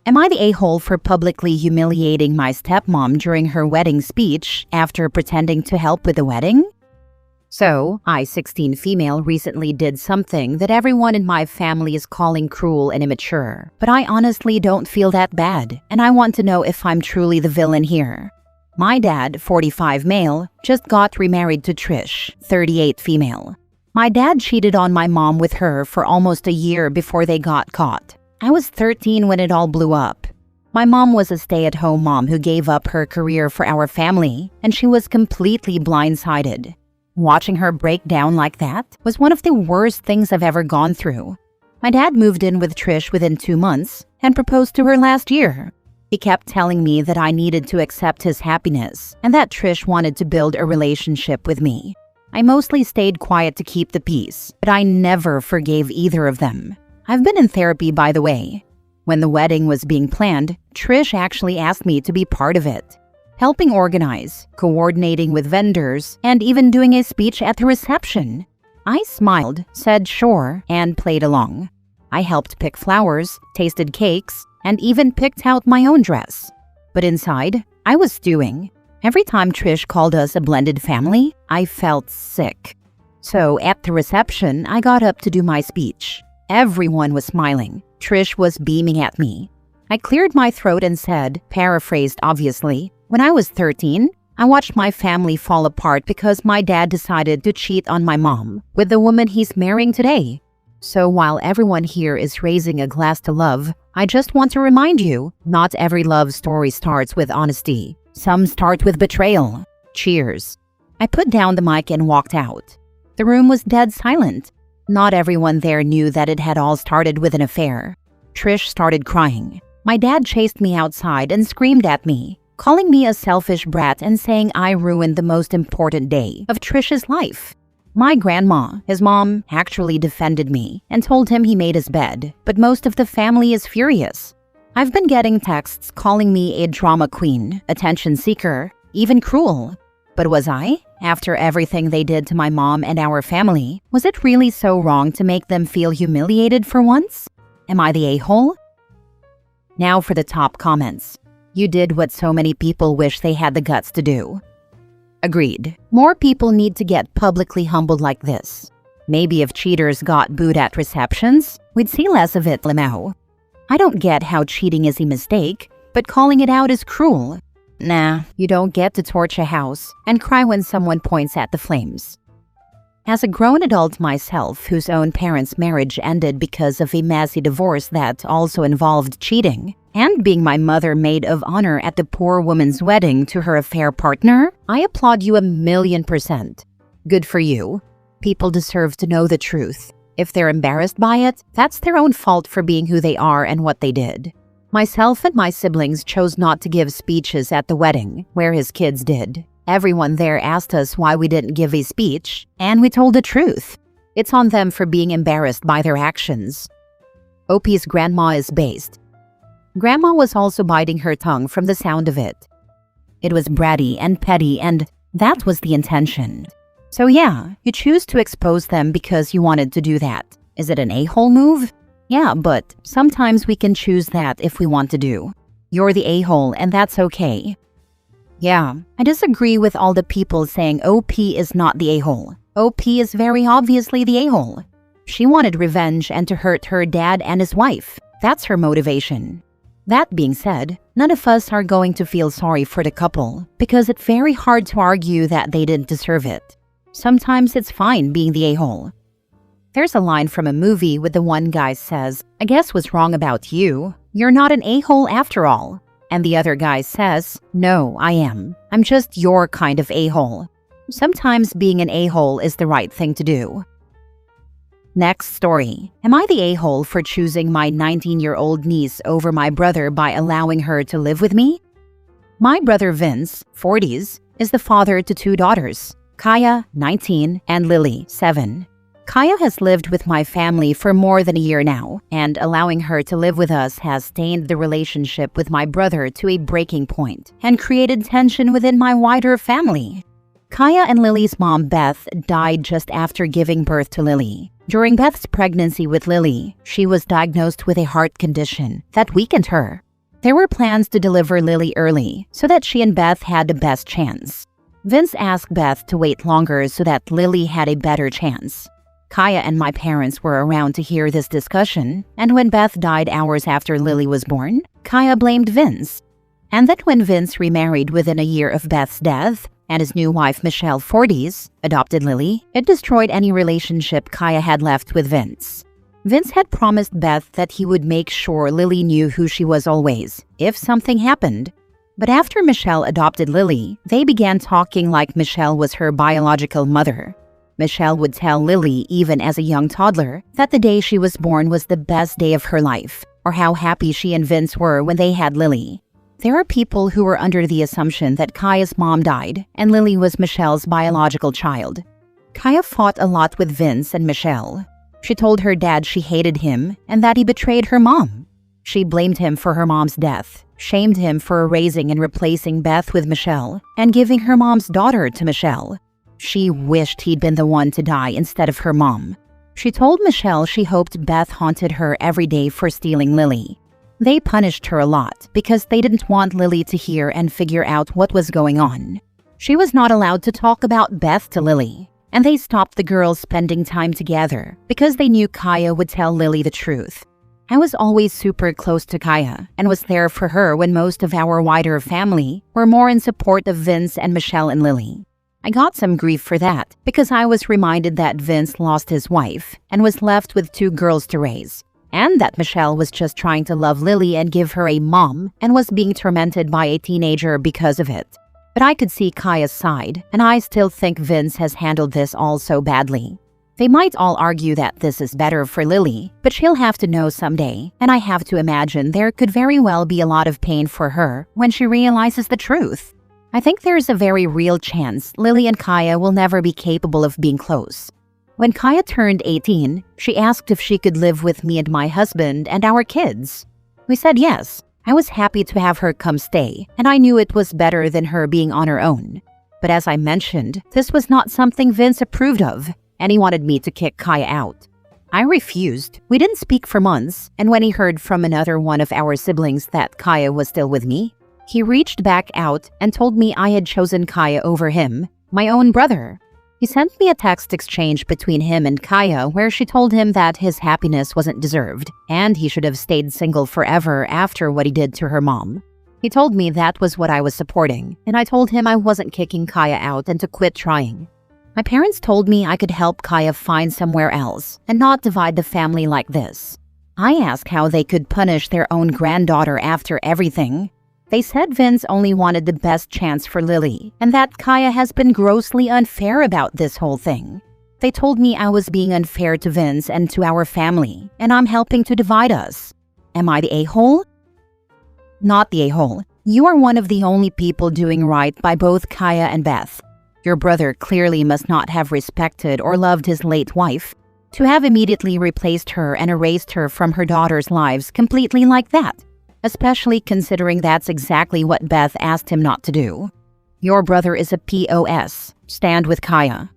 Am I the a-hole for publicly humiliating my stepmom during her wedding speech after pretending to help with the wedding? So, I, 16 female, recently did something that everyone in my family is calling cruel and immature. But I honestly don't feel that bad, and I want to know if I'm truly the villain here. My dad, 45 male, just got remarried to Trish, 38 female. My dad cheated on my mom with her for almost a year before they got caught. I was 13 when it all blew up. My mom was a stay-at-home mom who gave up her career for our family, and she was completely blindsided. Watching her break down like that was one of the worst things I've ever gone through. My dad moved in with Trish within 2 months and proposed to her last year. He kept telling me that I needed to accept his happiness and that Trish wanted to build a relationship with me. I mostly stayed quiet to keep the peace, but I never forgave either of them. I've been in therapy, by the way. When the wedding was being planned, Trish actually asked me to be part of it, helping organize, coordinating with vendors, and even doing a speech at the reception. I smiled, said sure, and played along. I helped pick flowers, tasted cakes, and even picked out my own dress. But inside, I was stewing. Every time Trish called us a blended family, I felt sick. So at the reception, I got up to do my speech. Everyone was smiling. Trish was beaming at me. I cleared my throat and said, paraphrased obviously, "When I was 13, I watched my family fall apart because my dad decided to cheat on my mom with the woman he's marrying today. So while everyone here is raising a glass to love, I just want to remind you, not every love story starts with honesty. Some start with betrayal. Cheers." I put down the mic and walked out. The room was dead silent. Not everyone there knew that it had all started with an affair. Trish started crying. My dad chased me outside and screamed at me, calling me a selfish brat and saying I ruined the most important day of Trish's life. My grandma, his mom, actually defended me and told him he made his bed, but most of the family is furious. I've been getting texts calling me a drama queen, attention seeker, even cruel. But was I? After everything they did to my mom and our family, was it really so wrong to make them feel humiliated for once? Am I the a-hole? Now for the top comments. You did what so many people wish they had the guts to do. Agreed. More people need to get publicly humbled like this. Maybe if cheaters got booed at receptions, we'd see less of it, Lamau. I don't get how cheating is a mistake, but calling it out is cruel. Nah, you don't get to torch a house and cry when someone points at the flames. As a grown adult myself whose own parents' marriage ended because of a messy divorce that also involved cheating, and being my mother maid of honor at the poor woman's wedding to her affair partner, I applaud you 1,000,000%. Good for you. People deserve to know the truth. If they're embarrassed by it, that's their own fault for being who they are and what they did. Myself and my siblings chose not to give speeches at the wedding, where his kids did. Everyone there asked us why we didn't give a speech, and we told the truth. It's on them for being embarrassed by their actions. OP's grandma is based. Grandma was also biting her tongue from the sound of it. It was bratty and petty, and that was the intention. So yeah, you choose to expose them because you wanted to do that. Is it an a-hole move? Yeah, but sometimes we can choose that if we want to do. You're the a-hole, and that's okay. Yeah, I disagree with all the people saying OP is not the a-hole. OP is very obviously the a-hole. She wanted revenge and to hurt her dad and his wife. That's her motivation. That being said, none of us are going to feel sorry for the couple because it's very hard to argue that they didn't deserve it. Sometimes it's fine being the a-hole. There's a line from a movie where the one guy says, "I guess what's wrong about you? You're not an a-hole after all." And the other guy says, "No, I am. I'm just your kind of a-hole." Sometimes being an a-hole is the right thing to do. Next story. Am I the a-hole for choosing my 19-year-old niece over my brother by allowing her to live with me? My brother Vince, 40s, is the father to 2 daughters, Kaya, 19, and Lily, 7. Kaya has lived with my family for more than a year now, and allowing her to live with us has stained the relationship with my brother to a breaking point and created tension within my wider family. Kaya and Lily's mom, Beth, died just after giving birth to Lily. During Beth's pregnancy with Lily, she was diagnosed with a heart condition that weakened her. There were plans to deliver Lily early so that she and Beth had the best chance. Vince asked Beth to wait longer so that Lily had a better chance. Kaya and my parents were around to hear this discussion, and when Beth died hours after Lily was born, Kaya blamed Vince. And that when Vince remarried within a year of Beth's death, and his new wife Michelle Fortes adopted Lily, it destroyed any relationship Kaya had left with Vince. Vince had promised Beth that he would make sure Lily knew who she was always, if something happened. But after Michelle adopted Lily, they began talking like Michelle was her biological mother. Michelle would tell Lily, even as a young toddler, that the day she was born was the best day of her life, or how happy she and Vince were when they had Lily. There are people who were under the assumption that Kaya's mom died, and Lily was Michelle's biological child. Kaya fought a lot with Vince and Michelle. She told her dad she hated him and that he betrayed her mom. She blamed him for her mom's death, shamed him for erasing and replacing Beth with Michelle, and giving her mom's daughter to Michelle. She wished he'd been the one to die instead of her mom. She told Michelle she hoped Beth haunted her every day for stealing Lily. They punished her a lot because they didn't want Lily to hear and figure out what was going on. She was not allowed to talk about Beth to Lily, and they stopped the girls spending time together because they knew Kaya would tell Lily the truth. I was always super close to Kaya and was there for her when most of our wider family were more in support of Vince and Michelle and Lily. I got some grief for that because I was reminded that Vince lost his wife and was left with 2 girls to raise, and that Michelle was just trying to love Lily and give her a mom and was being tormented by a teenager because of it. But I could see Kaya's side, and I still think Vince has handled this all so badly. They might all argue that this is better for Lily, but she'll have to know someday, and I have to imagine there could very well be a lot of pain for her when she realizes the truth. I think there's a very real chance Lily and Kaya will never be capable of being close. When Kaya turned 18, she asked if she could live with me and my husband and our kids. We said yes. I was happy to have her come stay, and I knew it was better than her being on her own. But as I mentioned, this was not something Vince approved of, and he wanted me to kick Kaya out. I refused. We didn't speak for months, and when he heard from another one of our siblings that Kaya was still with me, he reached back out and told me I had chosen Kaya over him, my own brother. He sent me a text exchange between him and Kaya where she told him that his happiness wasn't deserved and he should have stayed single forever after what he did to her mom. He told me that was what I was supporting, and I told him I wasn't kicking Kaya out and to quit trying. My parents told me I could help Kaya find somewhere else and not divide the family like this. I asked how they could punish their own granddaughter after everything. They said Vince only wanted the best chance for Lily, and that Kaya has been grossly unfair about this whole thing. They told me I was being unfair to Vince and to our family, and I'm helping to divide us. Am I the a-hole? Not the a-hole. You are one of the only people doing right by both Kaya and Beth. Your brother clearly must not have respected or loved his late wife. To have immediately replaced her and erased her from her daughter's lives completely like that. Especially considering that's exactly what Beth asked him not to do. Your brother is a POS. Stand with Kaya.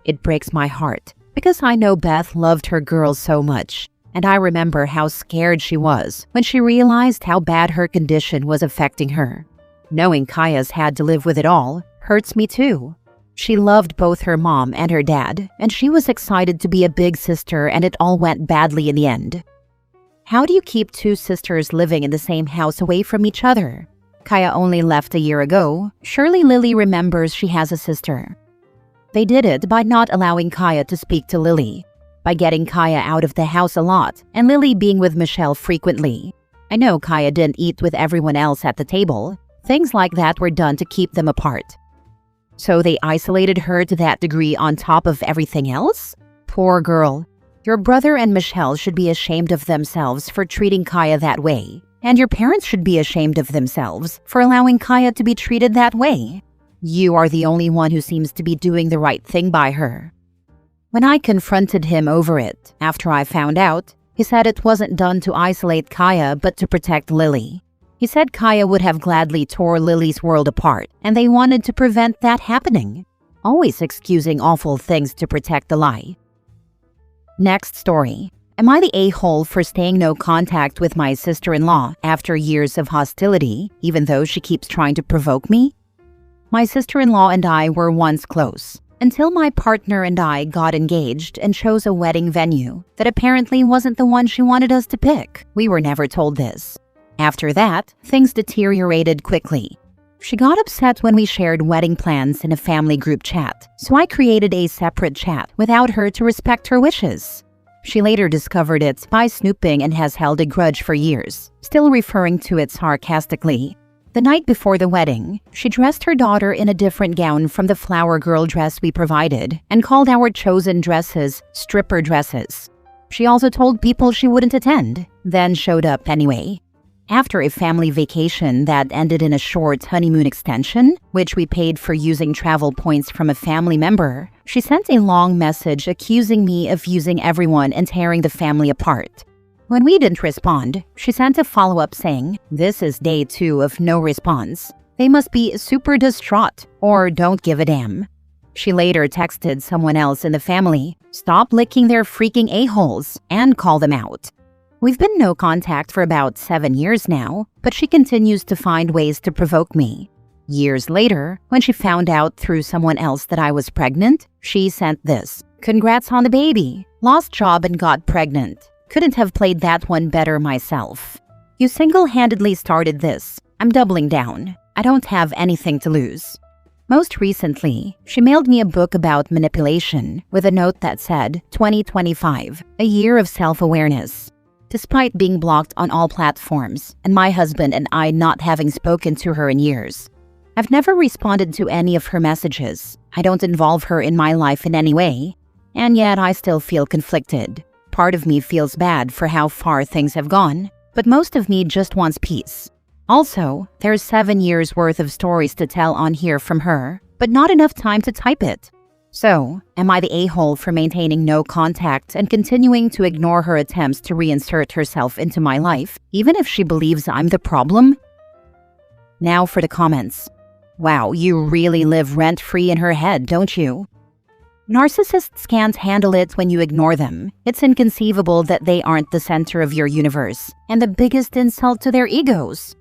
It breaks my heart because I know Beth loved her girls so much, and I remember how scared she was when she realized how bad her condition was affecting her. Knowing Kaya's had to live with it all hurts me too. She loved both her mom and her dad, and she was excited to be a big sister, and it all went badly in the end. How do you keep 2 sisters living in the same house away from each other? Kaya only left a year ago. Surely Lily remembers she has a sister. They did it by not allowing Kaya to speak to Lily, by getting Kaya out of the house a lot, and Lily being with Michelle frequently. I know Kaya didn't eat with everyone else at the table. Things like that were done to keep them apart. So they isolated her to that degree on top of everything else? Poor girl. Your brother and Michelle should be ashamed of themselves for treating Kaya that way, and your parents should be ashamed of themselves for allowing Kaya to be treated that way. You are the only one who seems to be doing the right thing by her. When I confronted him over it, after I found out, he said it wasn't done to isolate Kaya but to protect Lily. He said Kaya would have gladly tore Lily's world apart, and they wanted to prevent that happening. Always excusing awful things to protect the lie. Next story. Am I the a-hole for staying no contact with my sister-in-law after years of hostility, even though she keeps trying to provoke me? My sister-in-law and I were once close, until my partner and I got engaged and chose a wedding venue that apparently wasn't the one she wanted us to pick. We were never told this. After that, things deteriorated quickly. She got upset when we shared wedding plans in a family group chat, so I created a separate chat without her to respect her wishes. She later discovered it by snooping and has held a grudge for years, still referring to it sarcastically. The night before the wedding, she dressed her daughter in a different gown from the flower girl dress we provided and called our chosen dresses stripper dresses. She also told people she wouldn't attend, then showed up anyway. After a family vacation that ended in a short honeymoon extension, which we paid for using travel points from a family member, she sent a long message accusing me of using everyone and tearing the family apart. When we didn't respond, she sent a follow-up saying, "This is day 2 of no response. They must be super distraught or don't give a damn." She later texted someone else in the family, "Stop licking their freaking a-holes," and call them out. We've been no contact for about 7 years now, but she continues to find ways to provoke me. Years later, when she found out through someone else that I was pregnant, she sent this, "Congrats on the baby. Lost job and got pregnant. Couldn't have played that one better myself. You single-handedly started this. I'm doubling down. I don't have anything to lose." Most recently, she mailed me a book about manipulation with a note that said, 2025, a year of self-awareness. Despite being blocked on all platforms, and my husband and I not having spoken to her in years, I've never responded to any of her messages. I don't involve her in my life in any way, and yet I still feel conflicted. Part of me feels bad for how far things have gone, but most of me just wants peace. Also, there's 7 years worth of stories to tell on here from her, but not enough time to type it. So, am I the a-hole for maintaining no contact and continuing to ignore her attempts to reinsert herself into my life, even if she believes I'm the problem? Now for the comments. Wow, you really live rent-free in her head, don't you? Narcissists can't handle it when you ignore them. It's inconceivable that they aren't the center of your universe, and the biggest insult to their egos.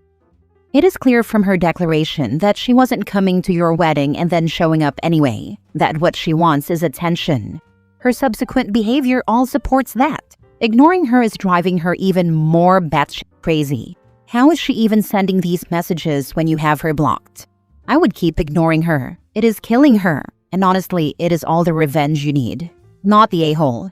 It is clear from her declaration that she wasn't coming to your wedding and then showing up anyway, that what she wants is attention. Her subsequent behavior all supports that. Ignoring her is driving her even more batshit crazy. How is she even sending these messages when you have her blocked? I would keep ignoring her. It is killing her, and honestly, it is all the revenge you need, not the a-hole.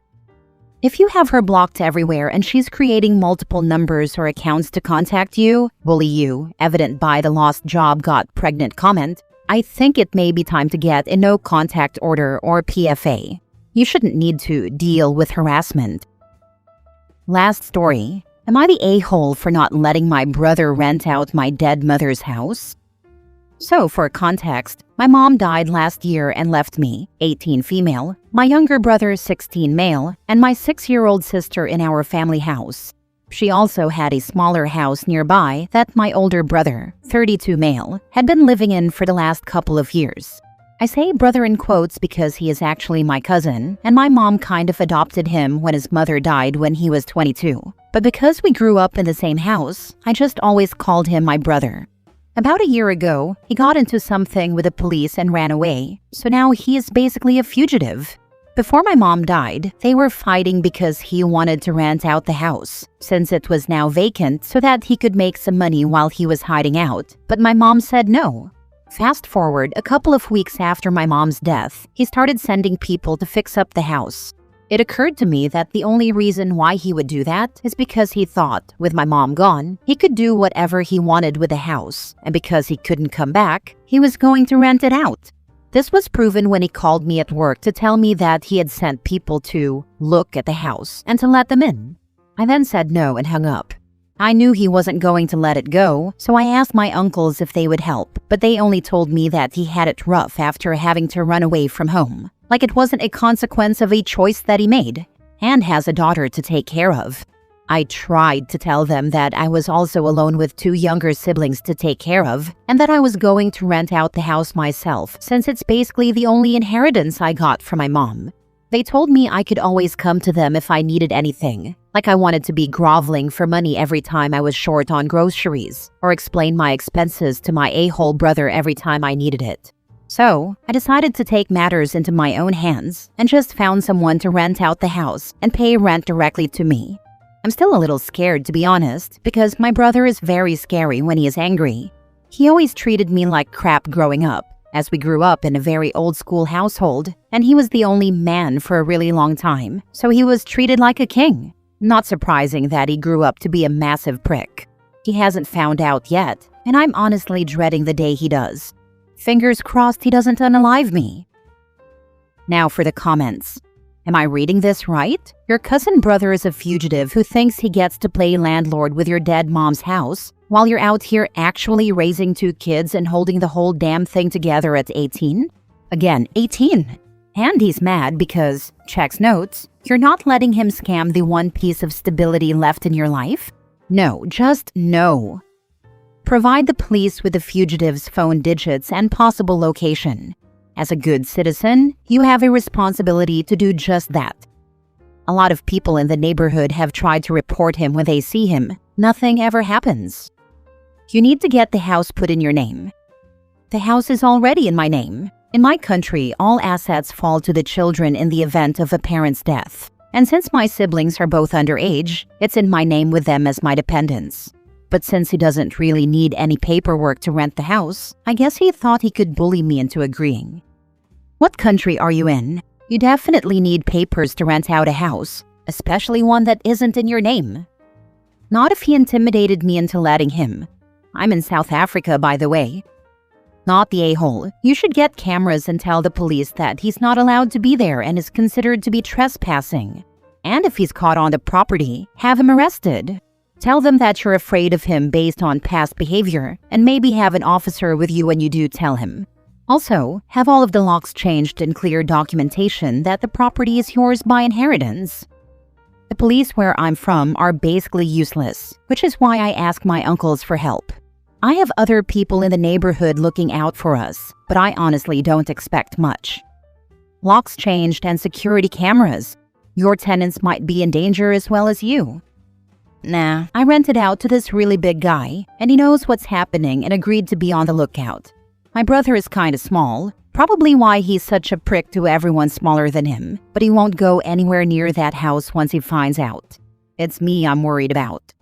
If you have her blocked everywhere and she's creating multiple numbers or accounts to contact you, bully you, evident by the lost job got pregnant comment, I think it may be time to get a no contact order or PFA. You shouldn't need to deal with harassment. Last story. Am I the a-hole for not letting my brother rent out my dead mother's house? So, for context, my mom died last year and left me, 18 female, my younger brother, 16 male, and my 6-year-old sister in our family house. She also had a smaller house nearby that my older brother, 32 male, had been living in for the last couple of years. I say brother in quotes because he is actually my cousin, and my mom kind of adopted him when his mother died when he was 22. But because we grew up in the same house, I just always called him my brother. About a year ago, he got into something with the police and ran away, so now he is basically a fugitive. Before my mom died, they were fighting because he wanted to rent out the house, since it was now vacant so that he could make some money while he was hiding out, but my mom said no. Fast forward a couple of weeks after my mom's death, he started sending people to fix up the house. It occurred to me that the only reason why he would do that is because he thought, with my mom gone, he could do whatever he wanted with the house, and because he couldn't come back, he was going to rent it out. This was proven when he called me at work to tell me that he had sent people to look at the house and to let them in. I then said no and hung up. I knew he wasn't going to let it go, so I asked my uncles if they would help, but they only told me that he had it rough after having to run away from home. Like it wasn't a consequence of a choice that he made, and has a daughter to take care of. I tried to tell them that I was also alone with 2 younger siblings to take care of, and that I was going to rent out the house myself since it's basically the only inheritance I got from my mom. They told me I could always come to them if I needed anything, like I wanted to be groveling for money every time I was short on groceries, or explain my expenses to my a-hole brother every time I needed it. So, I decided to take matters into my own hands and just found someone to rent out the house and pay rent directly to me. I'm still a little scared, to be honest, because my brother is very scary when he is angry. He always treated me like crap growing up, as we grew up in a very old-school household, and he was the only man for a really long time, so he was treated like a king. Not surprising that he grew up to be a massive prick. He hasn't found out yet, and I'm honestly dreading the day he does. Fingers crossed he doesn't unalive me. Now for the comments. Am I reading this right? Your cousin brother is a fugitive who thinks he gets to play landlord with your dead mom's house while you're out here actually raising 2 kids and holding the whole damn thing together at 18? Again, 18. And he's mad because, checks notes, you're not letting him scam the one piece of stability left in your life? No, just no. Provide the police with the fugitive's phone digits and possible location. As a good citizen, you have a responsibility to do just that. A lot of people in the neighborhood have tried to report him when they see him. Nothing ever happens. You need to get the house put in your name. The house is already in my name. In my country, all assets fall to the children in the event of a parent's death. And since my siblings are both underage, it's in my name with them as my dependents. But since he doesn't really need any paperwork to rent the house, I guess he thought he could bully me into agreeing. What country are you in? You definitely need papers to rent out a house, especially one that isn't in your name. Not if he intimidated me into letting him. I'm in South Africa, by the way. Not the a-hole. You should get cameras and tell the police that he's not allowed to be there and is considered to be trespassing. And if he's caught on the property, have him arrested. Tell them that you're afraid of him based on past behavior, and maybe have an officer with you when you do tell him. Also, have all of the locks changed and clear documentation that the property is yours by inheritance. The police where I'm from are basically useless, which is why I ask my uncles for help. I have other people in the neighborhood looking out for us, but I honestly don't expect much. Locks changed and security cameras. Your tenants might be in danger as well as you. Nah, I rented out to this really big guy, and he knows what's happening and agreed to be on the lookout. My brother is kinda small, probably why he's such a prick to everyone smaller than him, but he won't go anywhere near that house once he finds out. It's me I'm worried about.